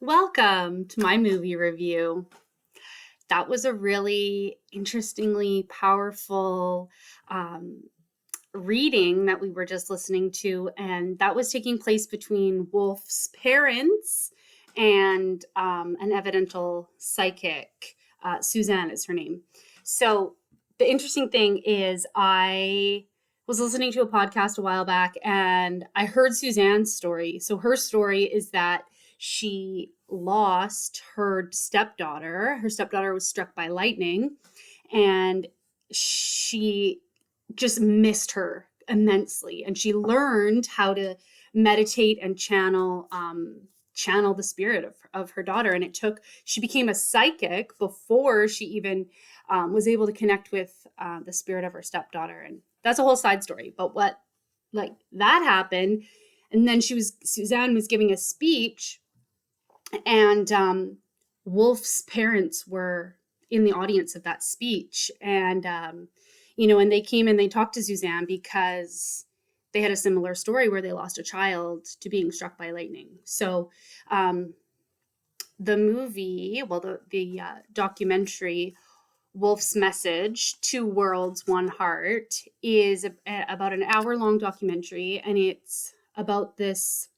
Welcome to my movie review. That was a really interestingly powerful um, reading that we were just listening to, and that was taking place between Wolf's parents and an evidential psychic. Suzanne is her name. So, the interesting thing is, I was listening to a podcast a while back and I heard Suzanne's story. So, her story is that she lost her stepdaughter. Her stepdaughter was struck by lightning, and she just missed her immensely. And she learned how to meditate and channel the spirit of her daughter. And she became a psychic before she even was able to connect with the spirit of her stepdaughter. And that's a whole side story. But that happened. And then Suzanne was giving a speech, and Wolf's parents were in the audience of that speech. And and they came and they talked to Suzanne because they had a similar story where they lost a child to being struck by lightning. So the movie, the documentary, Wolf's Message, Two Worlds, One Heart, is about an hour-long documentary, and it's about this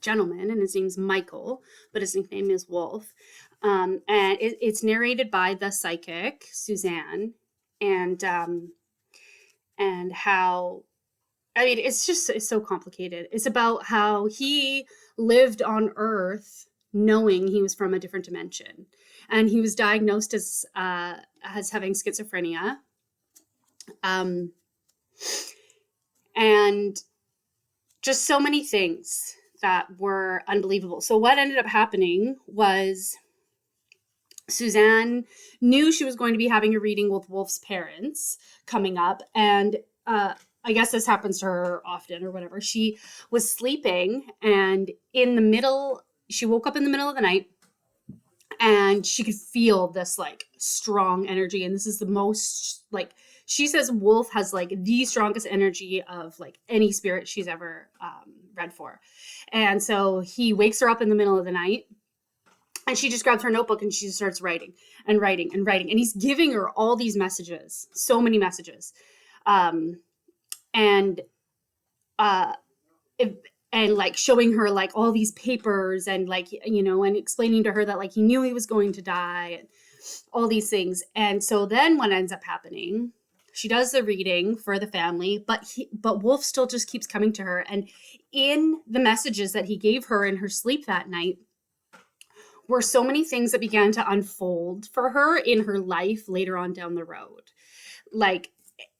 gentleman, and his name's Michael, but his nickname is Wolf. And it's narrated by the psychic Suzanne, and how, I mean, it's so complicated. It's about how he lived on Earth knowing he was from a different dimension, and he was diagnosed as having schizophrenia, and just so many things that were unbelievable. So what ended up happening was Suzanne knew she was going to be having a reading with Wolf's parents coming up, and I guess this happens to her often or whatever. She was sleeping, and she woke up in the middle of the night, and she could feel this like strong energy. And this is the most, like, she says Wolf has like the strongest energy of like any spirit she's ever read for. And so he wakes her up in the middle of the night, and she just grabs her notebook and she just starts writing and writing and writing. And he's giving her all these messages, so many messages. And like showing her like all these papers, and like, and explaining to her that like he knew he was going to die and all these things. And so then what ends up happening, she does the reading for the family, but Wolf still just keeps coming to her. And in the messages that he gave her in her sleep that night were so many things that began to unfold for her in her life later on down the road. Like,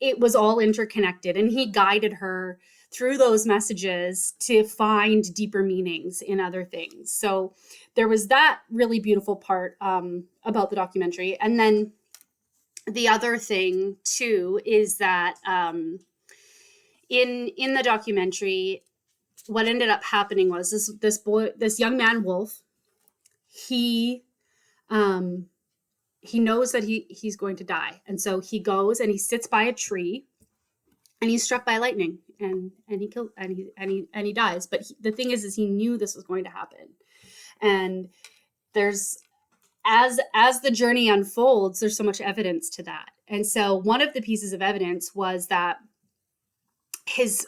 it was all interconnected, and he guided her through those messages to find deeper meanings in other things. So there was that really beautiful part about the documentary. And then the other thing too is that in the documentary, what ended up happening was this young man, Wolf, he knows that he's going to die. And so he goes and he sits by a tree, and he's struck by lightning, and he dies. But the thing is he knew this was going to happen. And there's, as the journey unfolds, there's so much evidence to that. And so one of the pieces of evidence was that his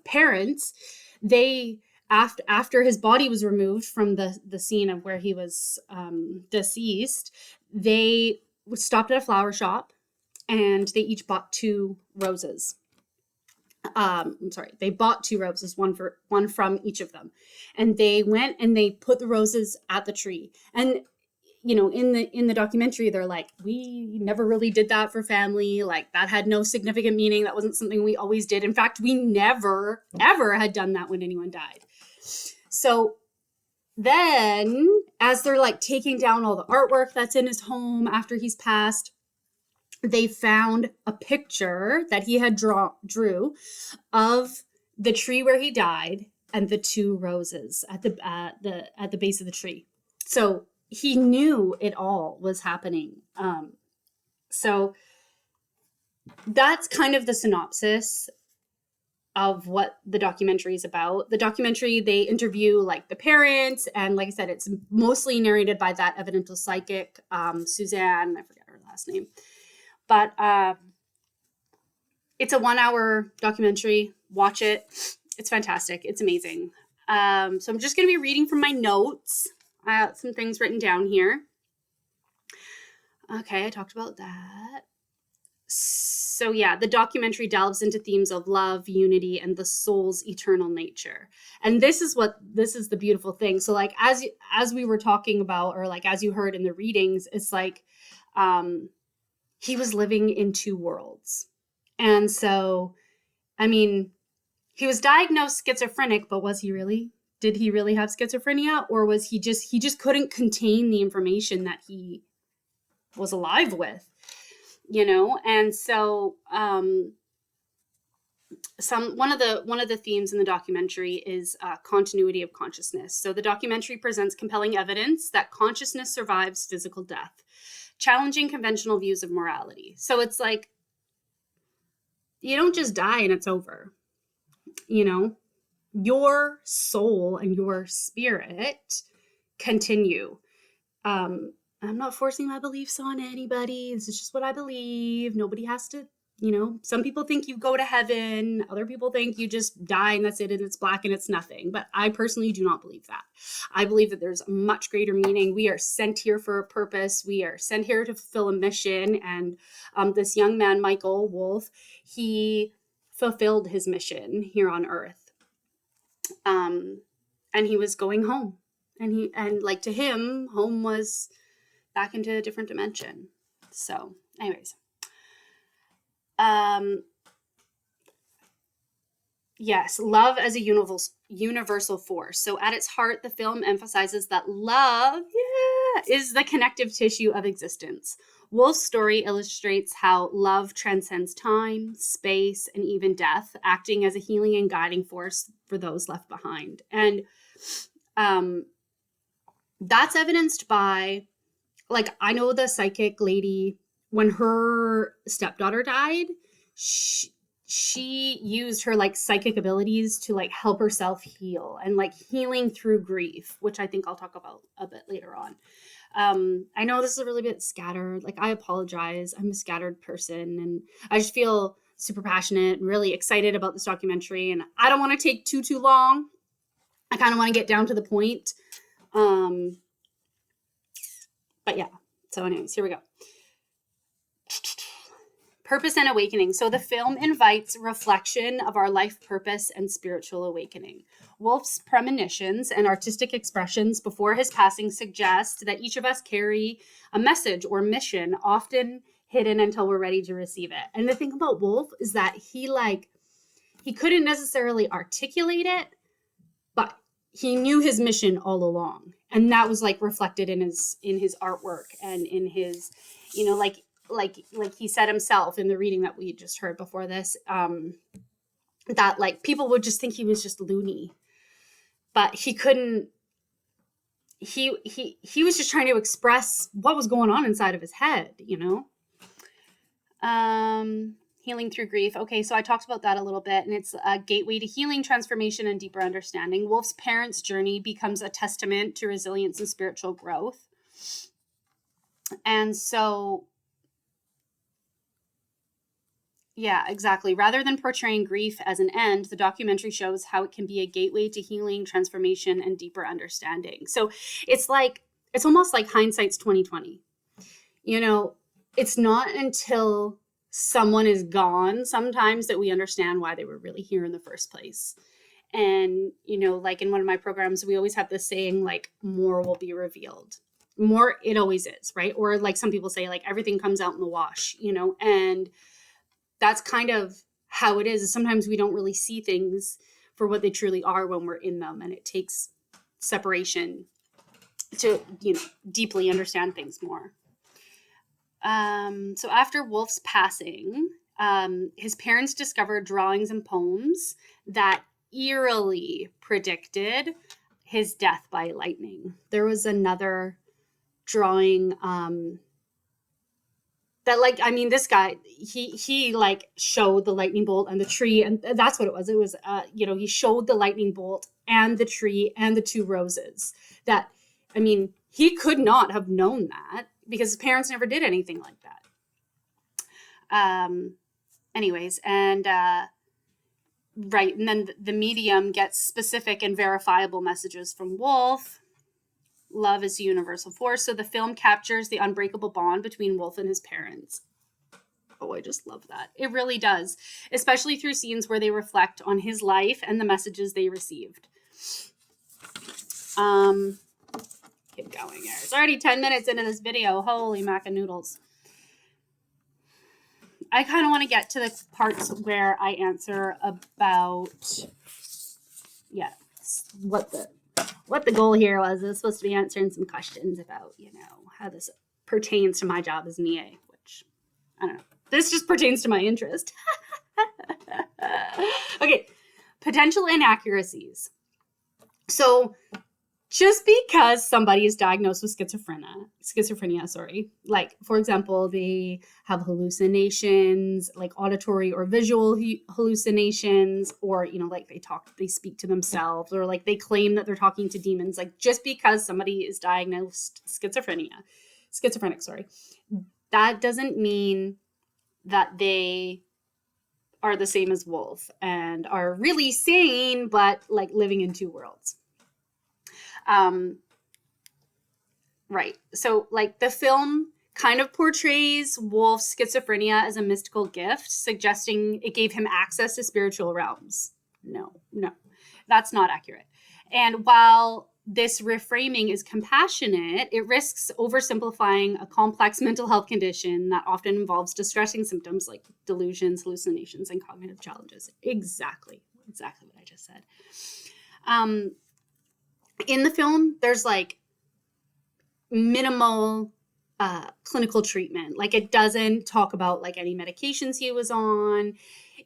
parents, they, after his body was removed from the scene of where he was deceased, they stopped at a flower shop, and they each bought two roses. They bought two roses, one from each of them. And they went and they put the roses at the tree. And in the documentary, they're like, we never really did that for family. Like, that had no significant meaning. That wasn't something we always did. In fact, we never, ever had done that when anyone died. So then, as they're like taking down all the artwork that's in his home after he's passed, they found a picture that he had drew of the tree where he died and the two roses at the base of the tree. So he knew it all was happening. So that's kind of the synopsis of what the documentary is about. The documentary, they interview like the parents, and like I said, it's mostly narrated by that evidential psychic, Suzanne, I forget her last name, but it's a 1 hour documentary. Watch it. It's fantastic. It's amazing. So I'm just going to be reading from my notes. I got some things written down here. Okay, I talked about that. So yeah, the documentary delves into themes of love, unity, and the soul's eternal nature. And this is the beautiful thing. So like as we were talking about, or like as you heard in the readings, it's like he was living in two worlds. And so, I mean, he was diagnosed schizophrenic, but was he really? Did he really have schizophrenia, or was he just couldn't contain the information that he was alive with, you know? And so one of the themes in the documentary is continuity of consciousness. So the documentary presents compelling evidence that consciousness survives physical death, challenging conventional views of morality. So it's like, you don't just die and it's over, you know? Your soul and your spirit continue. I'm not forcing my beliefs on anybody. This is just what I believe. Nobody has to, you know, some people think you go to heaven. Other people think you just die and that's it, and it's black and it's nothing. But I personally do not believe that. I believe that there's a much greater meaning. We are sent here for a purpose. We are sent here to fulfill a mission. And this young man, Michael Wolf, he fulfilled his mission here on earth. And he was going home, and like to him, home was back into a different dimension. So anyways, yes, love as a universal force. So at its heart, the film emphasizes that love, is the connective tissue of existence. Wolf's story illustrates how love transcends time, space, and even death, acting as a healing and guiding force for those left behind. And that's evidenced by, like, I know the psychic lady, when her stepdaughter died, she used her like psychic abilities to like help herself heal, and like healing through grief, which I think I'll talk about a bit later on. I know this is a really bit scattered. Like, I apologize. I'm a scattered person, and I just feel super passionate and really excited about this documentary. And I don't want to take too long. I kind of want to get down to the point. But yeah. So anyways, here we go. Purpose and awakening. So the film invites reflection of our life purpose and spiritual awakening. Wolf's premonitions and artistic expressions before his passing suggest that each of us carry a message or mission, often hidden until we're ready to receive it. And the thing about Wolf is that he couldn't necessarily articulate it, but he knew his mission all along. And that was like reflected in his artwork and in his, you know, like he said himself in the reading that we just heard before this, that like people would just think he was just loony, but he couldn't, he was just trying to express what was going on inside of his head, you know? Healing through grief. Okay, so I talked about that a little bit, and it's a gateway to healing, transformation, and deeper understanding. Wolf's parents' journey becomes a testament to resilience and spiritual growth. And so, yeah, exactly. Rather than portraying grief as an end, the documentary shows how it can be a gateway to healing, transformation, and deeper understanding. So it's almost like hindsight's 2020. You know, it's not until someone is gone sometimes that we understand why they were really here in the first place. And, you know, like in one of my programs, we always have this saying, like, more will be revealed. More, it always is, right? Or like some people say, like, everything comes out in the wash, you know, and that's kind of how it is. Sometimes we don't really see things for what they truly are when we're in them. And it takes separation to, you know, deeply understand things more. So after Wolf's passing, his parents discovered drawings and poems that eerily predicted his death by lightning. There was another drawing that, like, I mean, this guy, he like showed the lightning bolt and the tree, and that's what it was. It was, he showed the lightning bolt and the tree and the two roses. That, I mean, he could not have known that because his parents never did anything like that. Anyways, and right, and then the medium gets specific and verifiable messages from Wolf. Love is a universal force. So the film captures the unbreakable bond between Wolf and his parents. Oh, I just love that. It really does, especially through scenes where they reflect on his life and the messages they received. Keep going here. It's already 10 minutes into this video. Holy maca noodles. I kind of want to get to the parts where I answer about, what the goal here was. It was supposed to be answering some questions about, how this pertains to my job as an EA, which, I don't know. This just pertains to my interest. Okay, potential inaccuracies. So just because somebody is diagnosed with schizophrenia, like, for example, they have hallucinations, like auditory or visual hallucinations, or, like they speak to themselves, or like they claim that they're talking to demons. Like, just because somebody is diagnosed schizophrenic, that doesn't mean that they are the same as Wolf and are really sane, but like living in two worlds. Right. So, like, the film kind of portrays Wolf's schizophrenia as a mystical gift, suggesting it gave him access to spiritual realms. No, that's not accurate. And while this reframing is compassionate, it risks oversimplifying a complex mental health condition that often involves distressing symptoms like delusions, hallucinations, and cognitive challenges. Exactly what I just said. In the film, there's like minimal clinical treatment. Like, it doesn't talk about like any medications he was on.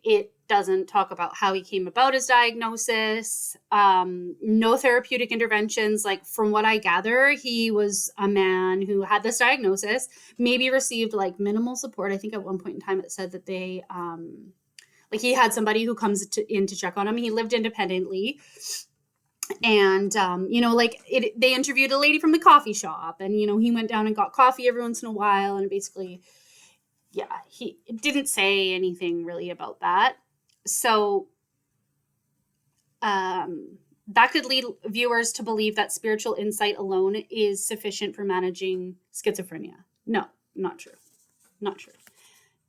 It doesn't talk about how he came about his diagnosis. No therapeutic interventions. Like, from what I gather, he was a man who had this diagnosis, maybe received like minimal support. I think at one point in time it said that they, like, he had somebody who comes in to check on him. He lived independently. And, they interviewed a lady from the coffee shop, and, he went down and got coffee every once in a while. And basically, he didn't say anything really about that. So, that could lead viewers to believe that spiritual insight alone is sufficient for managing schizophrenia. No, not true.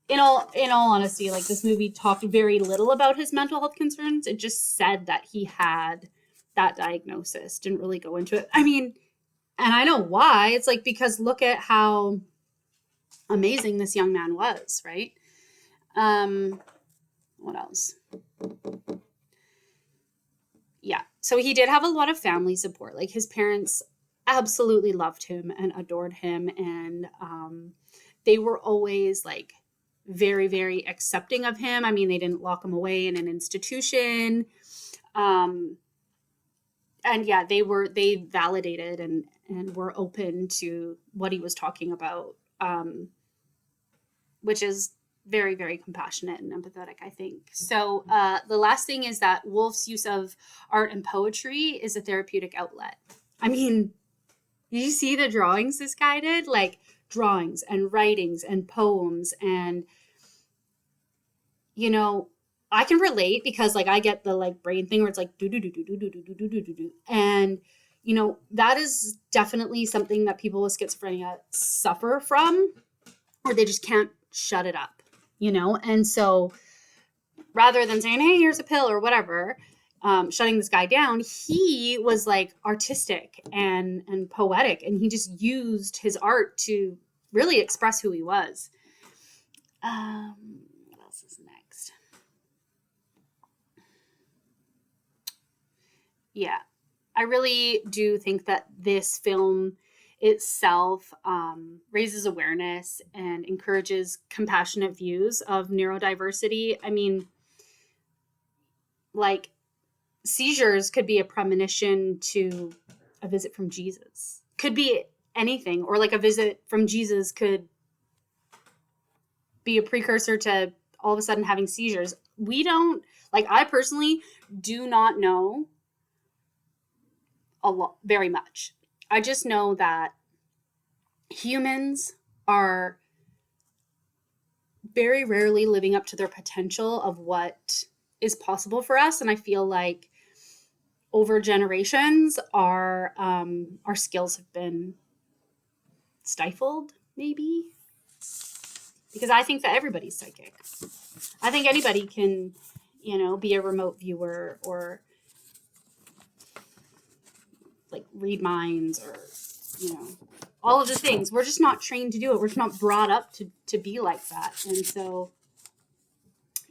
In all honesty, like, this movie talked very little about his mental health concerns. It just said that he had that diagnosis, didn't really go into it. I mean, and I know why. It's like, because look at how amazing this young man was, right? What else? Yeah. So he did have a lot of family support. Like, his parents absolutely loved him and adored him. And they were always like very, very accepting of him. I mean, they didn't lock him away in an institution. And they validated and were open to what he was talking about, which is very, very compassionate and empathetic, I think. So the last thing is that Wolf's use of art and poetry is a therapeutic outlet. I mean, you see the drawings this guy did? Like, drawings and writings and poems, and, I can relate because, like, I get the like brain thing where it's like do do do do do do do do do do do, and that is definitely something that people with schizophrenia suffer from, or they just can't shut it up, And so, rather than saying, "Hey, here's a pill" or whatever, shutting this guy down, he was like artistic and poetic, and he just used his art to really express who he was. What else is next? Yeah, I really do think that this film itself raises awareness and encourages compassionate views of neurodiversity. I mean, like, seizures could be a premonition to a visit from Jesus. Could be anything, or like a visit from Jesus could be a precursor to all of a sudden having seizures. We don't, like, I personally do not know a lot, very much. I just know that humans are very rarely living up to their potential of what is possible for us. And I feel like over generations, our skills have been stifled, maybe, because I think that everybody's psychic. I think anybody can, be a remote viewer or like read minds or, all of the things. We're just not trained to do it. We're just not brought up to be like that. And so,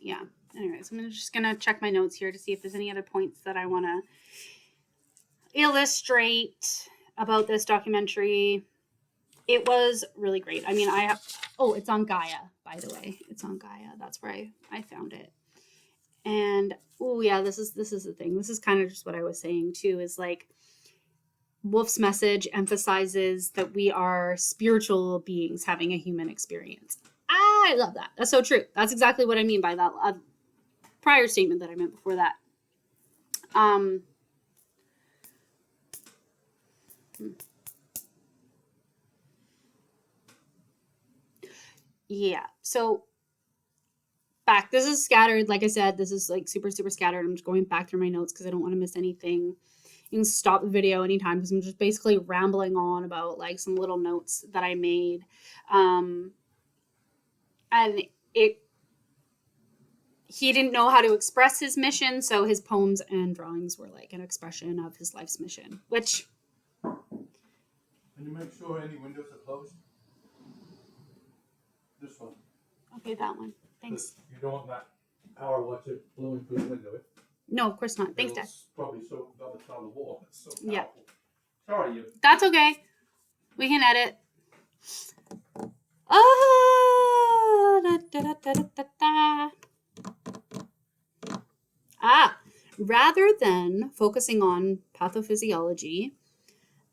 yeah. Anyways, I'm just going to check my notes here to see if there's any other points that I want to illustrate about this documentary. It was really great. I mean, it's on Gaia, by the way. It's on Gaia. That's where I found it. And, this is the thing. This is kind of just what I was saying, too, is like Wolf's message emphasizes that we are spiritual beings having a human experience. I love that. That's so true. That's exactly what I mean by that prior statement that I meant before that. Yeah. So back, this is scattered. Like I said, this is like super, super scattered. I'm just going back through my notes because I don't want to miss anything. You can stop the video anytime because I'm just basically rambling on about like some little notes that I made. And he didn't know how to express his mission, so his poems and drawings were like an expression of his life's mission, which... Can you make sure any windows are closed? This one. Okay, that one. Thanks. You don't want that power water blowing through the window. No, of course not. Thanks, Dad. Probably so got the top of the wall. It's so powerful. Yeah. Sorry, you. That's okay. We can edit. Rather than focusing on pathophysiology,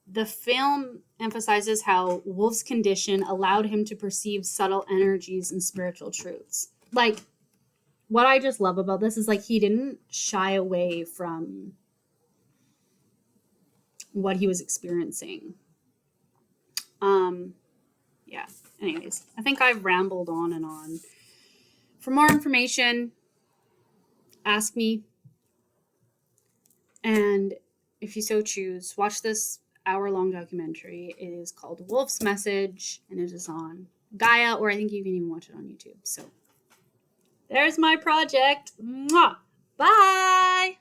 the film emphasizes how Wolf's condition allowed him to perceive subtle energies and spiritual truths. Like, what I just love about this is like he didn't shy away from what he was experiencing. Yeah. Anyways, I think I've rambled on and on. For more information, ask me. And if you so choose, watch this hour-long documentary. It is called Wolf's Message, and it is on Gaia, or I think you can even watch it on YouTube. So there's my project. Mwah! Bye!